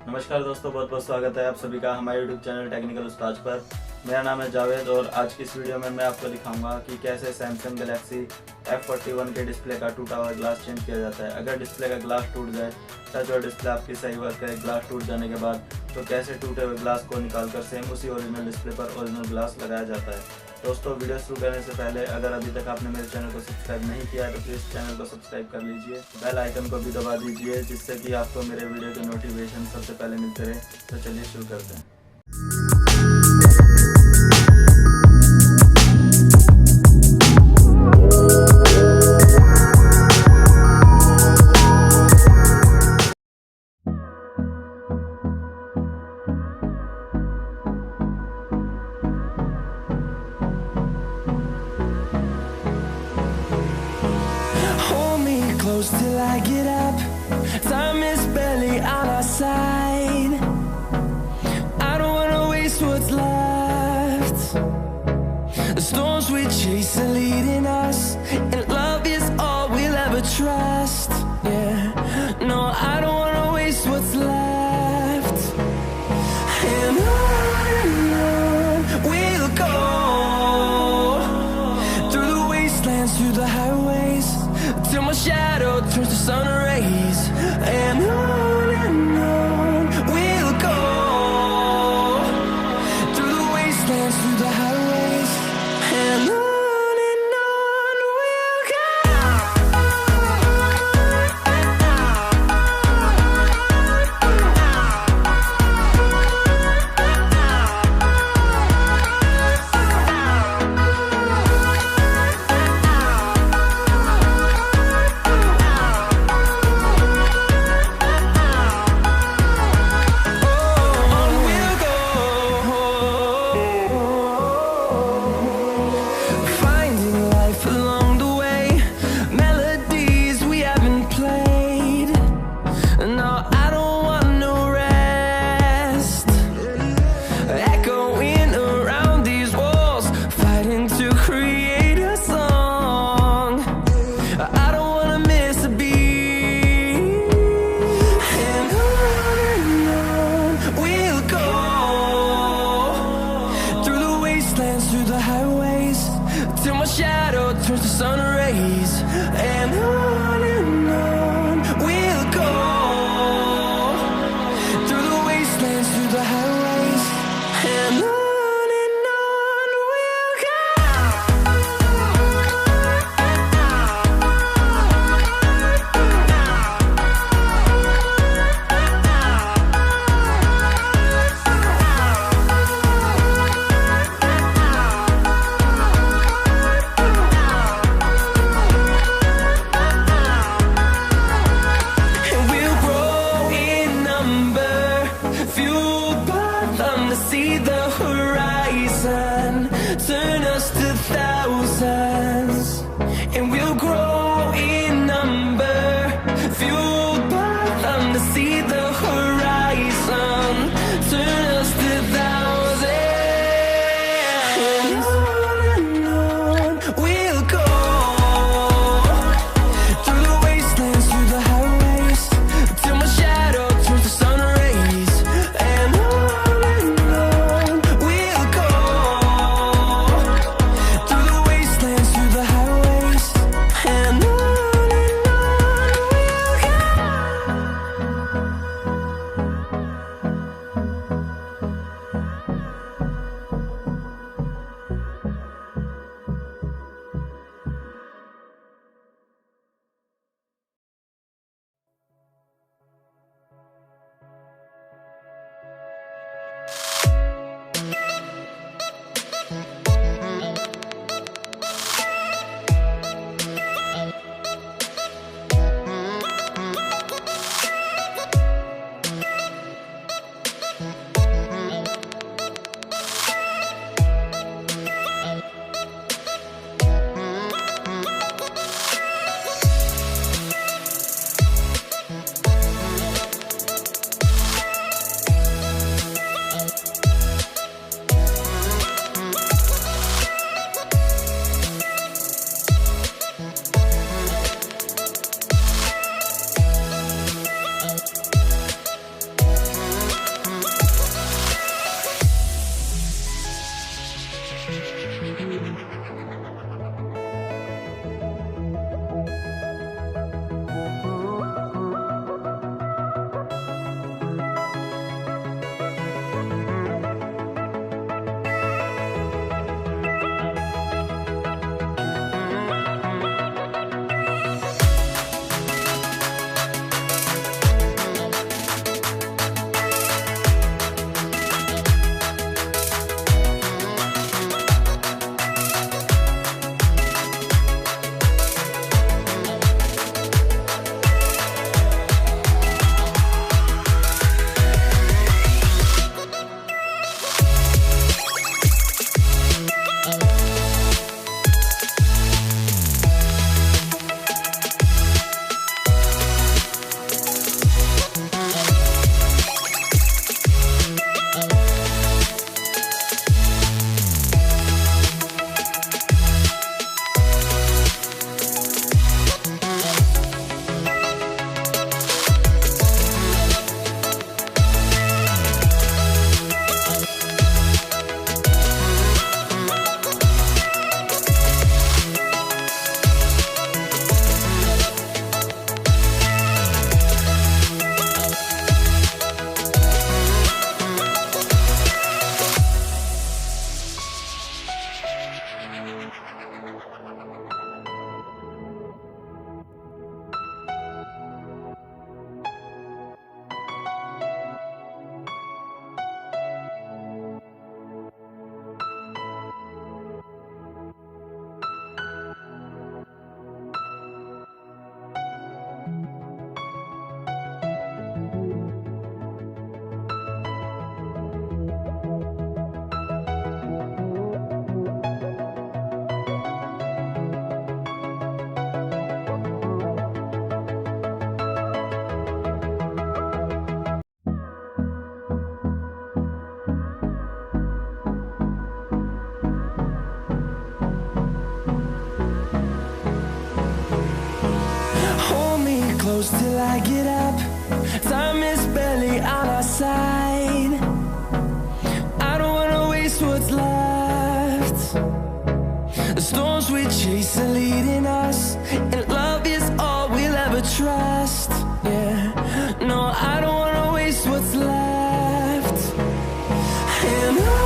नमस्कार दोस्तों, बहुत बहुत स्वागत है आप सभी का हमारे यूट्यूब चैनल टेक्निकल उस्ताज पर। मेरा नाम है जावेद और आज की इस वीडियो में मैं आपको दिखाऊंगा कि कैसे सैमसंग गैलेक्सी F41 के डिस्प्ले का टूटा हुआ ग्लास चेंज किया जाता है। अगर डिस्प्ले का ग्लास टूट जाए, टच और डिस्प्ले आपकी सही वर्क करे, ग्लास टूट जाने के बाद तो कैसे टूटे हुए ग्लास को निकालकर सेम उसी ओरिजिनल डिस्प्ले पर ओरिजिनल ग्लास लगाया जाता है। दोस्तों, वीडियो शुरू करने से पहले अगर अभी तक आपने मेरे चैनल को सब्सक्राइब नहीं किया है तो प्लीज़ चैनल को सब्सक्राइब कर लीजिए, बेल आइकन को भी दबा दीजिए जिससे कि आपको मेरे वीडियो के नोटिफिकेशन सबसे पहले मिलते रहे। तो चलिए शुरू करते हैं। Close till I get up. Time is barely on our side. I don't wanna waste what's left. The storms we chase are leading us, and love is all we'll ever trust. Yeah, no, I don't wanna waste what's left. And on we'll go, through the wastelands, through the highways, till my shadow turns to sun rays. And on we'll go, through the wastelands, through the highways, and on close till I get up. Time is barely on our side. I don't wanna waste what's left. The storms we chase are leading us, and love is all we'll ever trust. Yeah, no, I don't wanna waste what's left. And